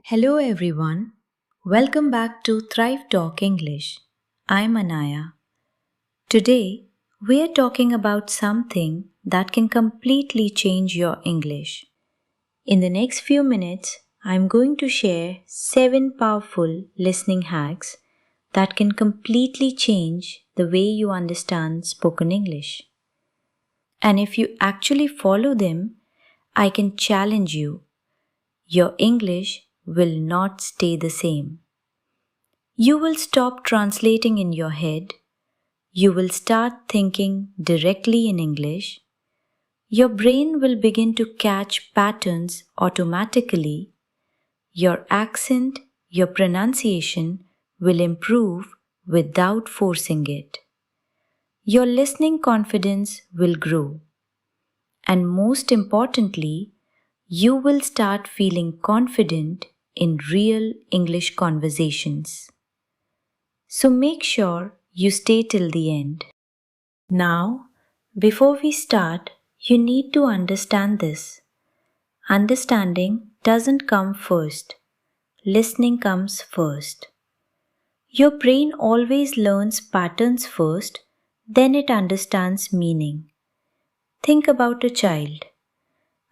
Hello everyone. Welcome back to Thrive Talk English. I'm Anaya. Today, we're talking about something that can completely change your English. In the next few minutes, I'm going to share 7 powerful listening hacks that can completely change the way you understand spoken English. And if you actually follow them, I can challenge you. Your English will not stay the same. You will stop translating in your head. You will start thinking directly in English. Your brain will begin to catch patterns automatically. Your accent, your pronunciation will improve without forcing it. Your listening confidence will grow. And most importantly, you will start feeling confident in real English conversations. So make sure you stay till the end. Now, before we start, you need to understand this. Understanding doesn't come first. Listening comes first. Your brain always learns patterns first, then it understands meaning. Think about a child.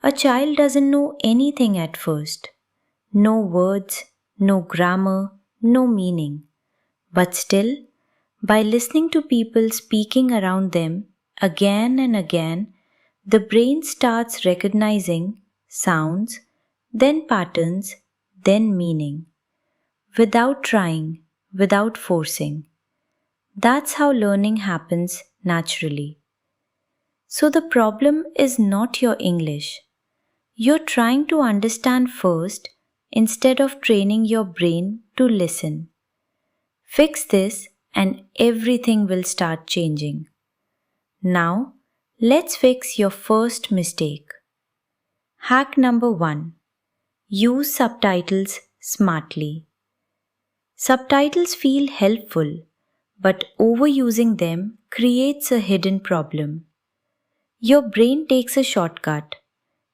A child doesn't know anything at first. No words, no grammar, no meaning. But still, by listening to people speaking around them again and again, the brain starts recognizing sounds, then patterns, then meaning. Without trying, without forcing. That's how learning happens naturally. So the problem is not your English. You're trying to understand first instead of training your brain to listen. Fix this and everything will start changing. Now, let's fix your first mistake. Hack number 1. Use subtitles smartly. Subtitles feel helpful, but overusing them creates a hidden problem. Your brain takes a shortcut.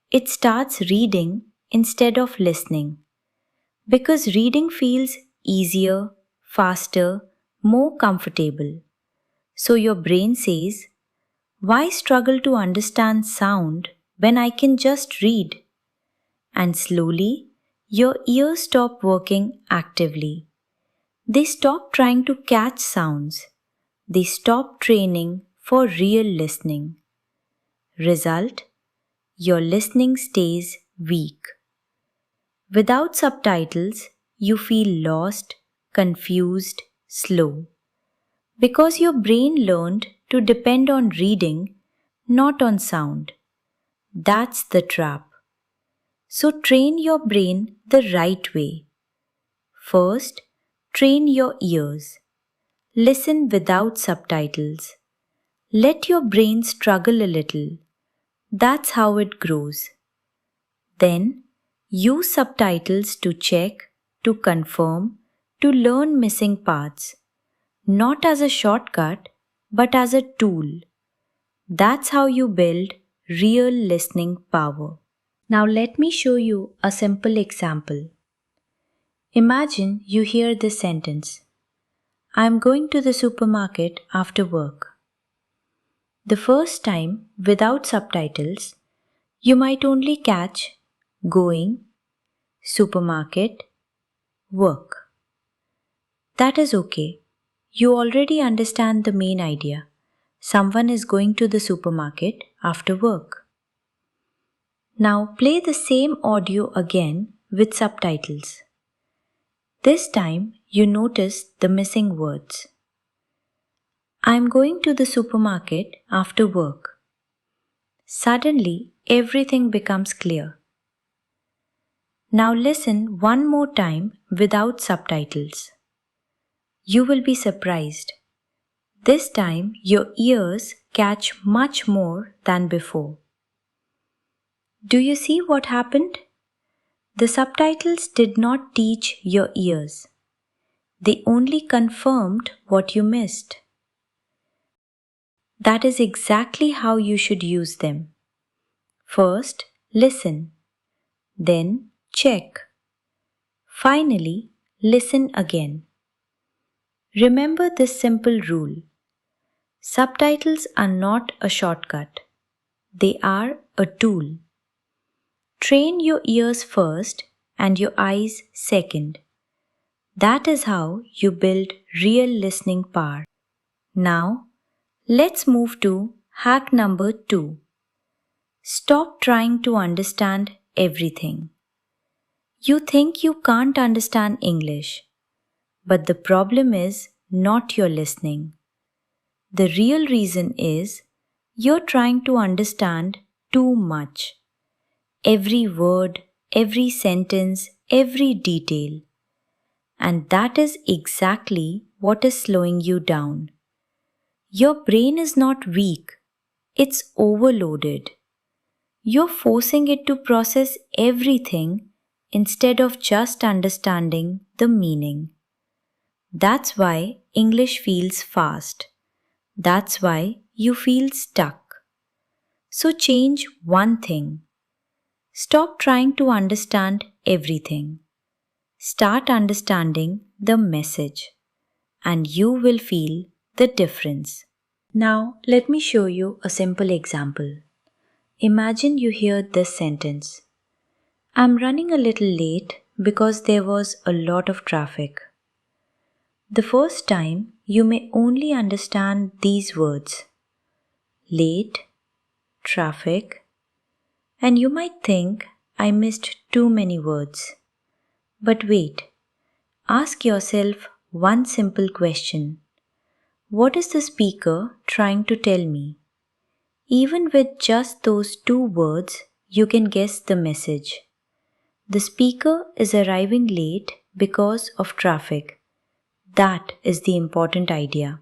It starts reading instead of listening. Because reading feels easier, faster, more comfortable. So your brain says, why struggle to understand sound when I can just read? And slowly, your ears stop working actively. They stop trying to catch sounds. They stop training for real listening. Result, your listening stays weak. Without subtitles, you feel lost, confused, slow. Because your brain learned to depend on reading, not on sound. That's the trap. So train your brain the right way. First, train your ears. Listen without subtitles. Let your brain struggle a little. That's how it grows. Then, use subtitles to check, to confirm, to learn missing parts. Not as a shortcut, but as a tool. That's how you build real listening power. Now let me show you a simple example. Imagine you hear this sentence. I am going to the supermarket after work. The first time, without subtitles, you might only catch going, supermarket, work. That is okay. You already understand the main idea. Someone is going to the supermarket after work. Now play the same audio again with subtitles. This time you notice the missing words. I am going to the supermarket after work. Suddenly everything becomes clear. Now listen one more time without subtitles. You will be surprised. This time your ears catch much more than before. Do you see what happened? The subtitles did not teach your ears. They only confirmed what you missed. That is exactly how you should use them. First, listen. Then, check. Finally, listen again. Remember this simple rule. Subtitles are not a shortcut. They are a tool. Train your ears first and your eyes second. That is how you build real listening power. Now, let's move to hack number 2. Stop trying to understand everything. You think you can't understand English, but the problem is not your listening. The real reason is you're trying to understand too much. Every word, every sentence, every detail. And that is exactly what is slowing you down. Your brain is not weak, it's overloaded. You're forcing it to process everything instead of just understanding the meaning. That's why English feels fast. That's why you feel stuck. So change one thing. Stop trying to understand everything. Start understanding the message, and you will feel the difference. Now, let me show you a simple example. Imagine you hear this sentence. I'm running a little late because there was a lot of traffic. The first time, you may only understand these words. Late, traffic, and you might think I missed too many words. But wait, ask yourself one simple question. What is the speaker trying to tell me? Even with just those 2 words, you can guess the message. The speaker is arriving late because of traffic. That is the important idea.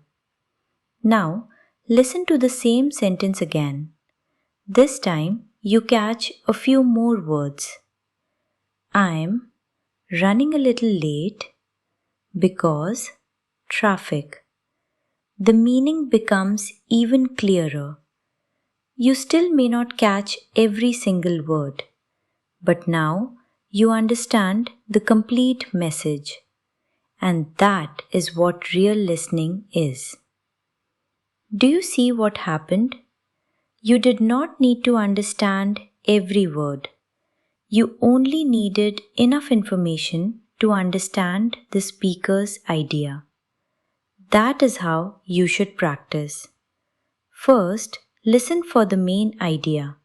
Now, listen to the same sentence again. This time, you catch a few more words. I'm running a little late because traffic. The meaning becomes even clearer. You still may not catch every single word, but now you understand the complete message. And that is what real listening is. Do you see what happened? You did not need to understand every word. You only needed enough information to understand the speaker's idea. That is how you should practice. First, listen for the main idea.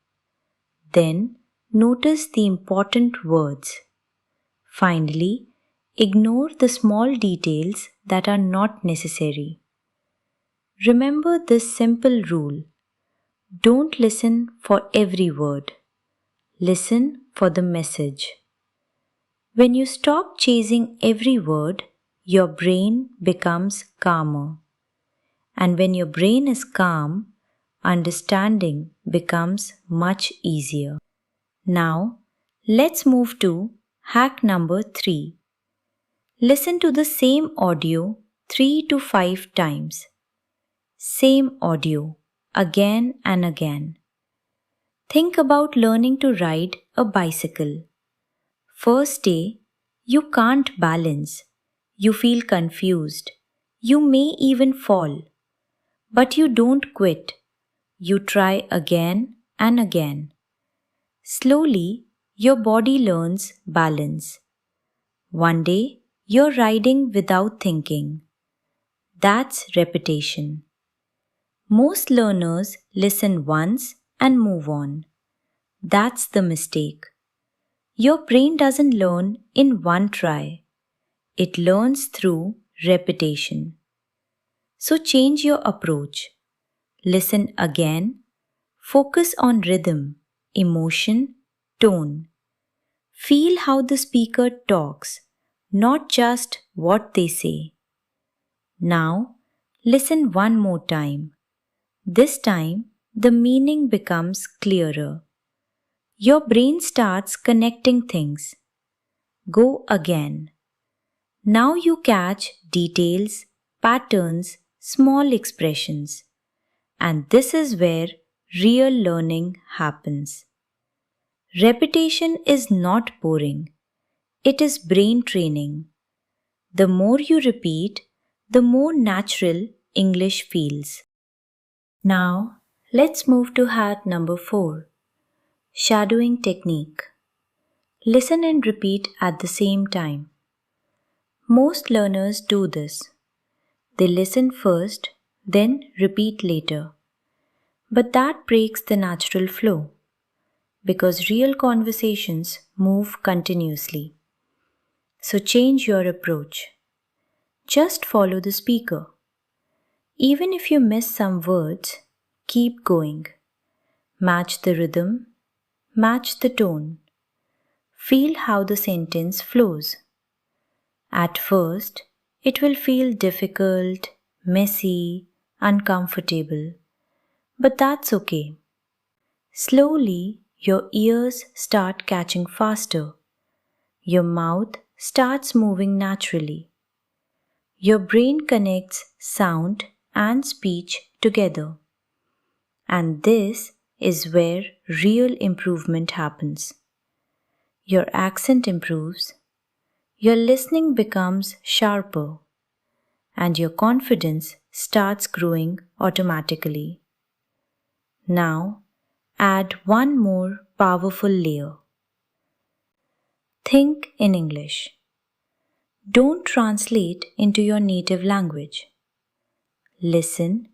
Then, notice the important words. Finally, ignore the small details that are not necessary. Remember this simple rule. Don't listen for every word. Listen for the message. When you stop chasing every word, your brain becomes calmer. And when your brain is calm, understanding becomes much easier. Now, let's move to hack number 3. Listen to the same audio 3 to 5 times. Same audio, again and again. Think about learning to ride a bicycle. First day, you can't balance. You feel confused. You may even fall. But you don't quit. You try again and again. Slowly, your body learns balance. One day, you're riding without thinking. That's repetition. Most learners listen once and move on. That's the mistake. Your brain doesn't learn in one try. It learns through repetition. So change your approach. Listen again. Focus on rhythm, emotion, tone. Feel how the speaker talks, not just what they say. Now, listen one more time. This time, the meaning becomes clearer. Your brain starts connecting things. Go again. Now you catch details, patterns, small expressions. And this is where real learning happens. Repetition is not boring. It is brain training. The more you repeat, the more natural English feels. Now, let's move to hack number 4. Shadowing technique. Listen and repeat at the same time. Most learners do this. They listen first, then repeat later. But that breaks the natural flow, because real conversations move continuously. So change your approach. Just follow the speaker. Even if you miss some words, keep going. Match the rhythm, match the tone. Feel how the sentence flows. At first, it will feel difficult, messy, uncomfortable. But that's okay. Slowly, your ears start catching faster. Your mouth starts moving naturally. Your brain connects sound and speech together. And this is where real improvement happens. Your accent improves, your listening becomes sharper, and your confidence starts growing automatically. Now, add one more powerful layer. Think in English. Don't translate into your native language. Listen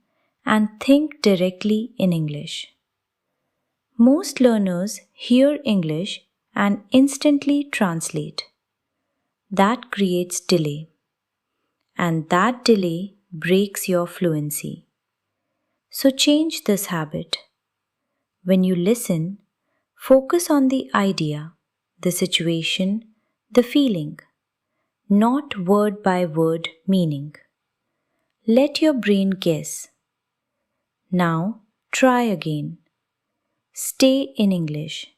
and think directly in English. Most learners hear English and instantly translate. That creates delay, and that delay breaks your fluency. So change this habit. When you listen, focus on the idea, the situation, the feeling, not word by word meaning. Let your brain guess. Now try again. Stay in English,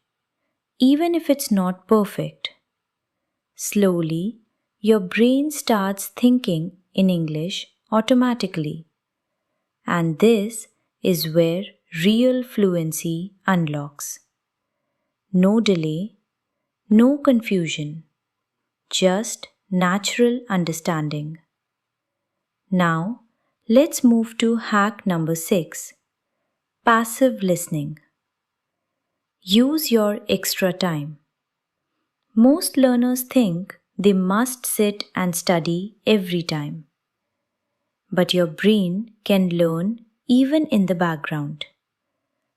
even if it's not perfect. Slowly, your brain starts thinking in English automatically. And this is where real fluency unlocks. No delay, no confusion, just natural understanding. Now, let's move to hack number 6. Passive listening. Use your extra time. Most learners think they must sit and study every time. But your brain can learn even in the background.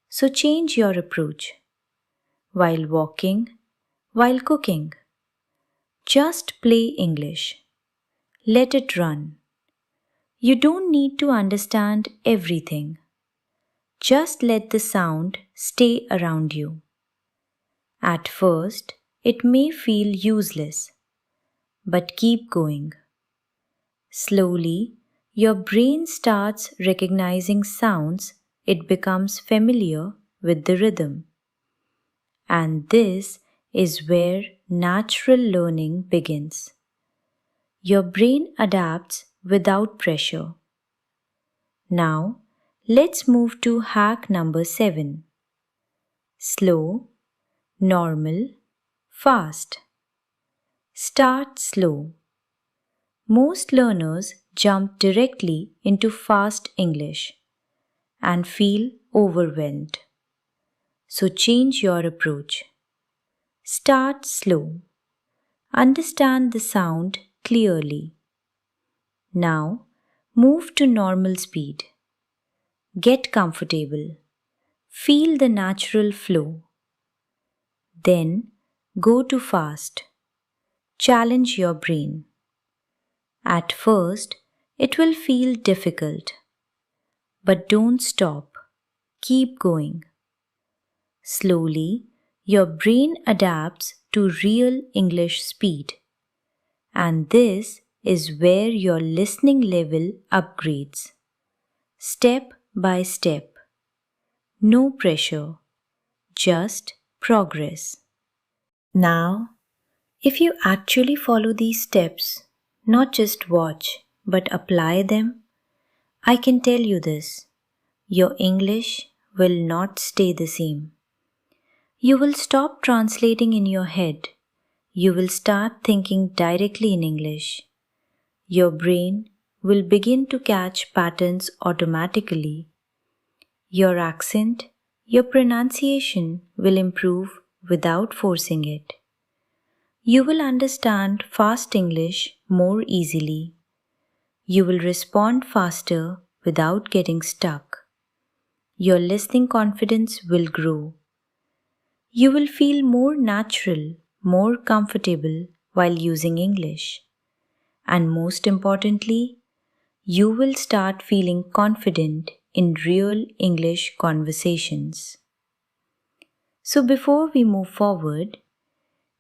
So change your approach. While walking, while cooking, just play English. Let it run. You don't need to understand everything. Just let the sound stay around you. At first, it may feel useless, but keep going. Slowly, your brain starts recognizing sounds, it becomes familiar with the rhythm. And this is where natural learning begins. Your brain adapts without pressure. Now, let's move to hack number 7. Slow, normal, fast. Start slow. Most learners jump directly into fast English and feel overwhelmed. So change your approach. Start slow. Understand the sound clearly. Now, move to normal speed. Get comfortable. Feel the natural flow. Then, go to fast. Challenge your brain. At first, it will feel difficult. But don't stop. Keep going. Slowly, your brain adapts to real English speed. And this is where your listening level upgrades. Step by step. No pressure. Just progress. Now, if you actually follow these steps, not just watch, but apply them, I can tell you this, your English will not stay the same. You will stop translating in your head. you will start thinking directly in English. Your brain will begin to catch patterns automatically. Your accent, your pronunciation will improve without forcing it. You will understand fast English more easily. You will respond faster without getting stuck. Your listening confidence will grow. You will feel more natural, more comfortable while using English. And most importantly, you will start feeling confident in real English conversations. So before we move forward,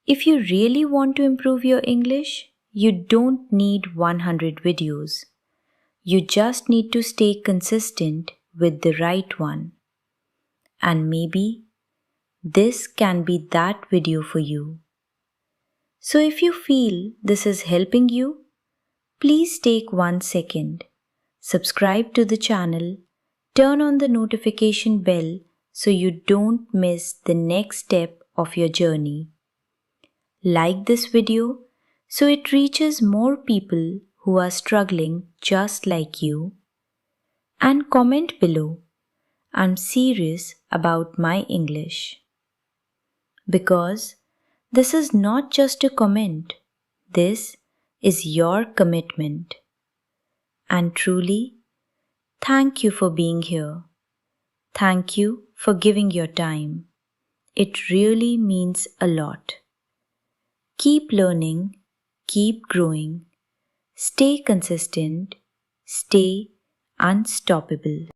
if you really want to improve your English, you don't need 100 videos. You just need to stay consistent with the right one. And maybe this can be that video for you. So if you feel this is helping you, please take 1 second. Subscribe to the channel, turn on the notification bell so you don't miss the next step of your journey. Like this video so it reaches more people who are struggling just like you. And comment below, I'm serious about my English. Because this is not just a comment, this is your commitment. And truly, thank you for being here. Thank you for giving your time. It really means a lot. Keep learning, keep growing, stay consistent, stay unstoppable.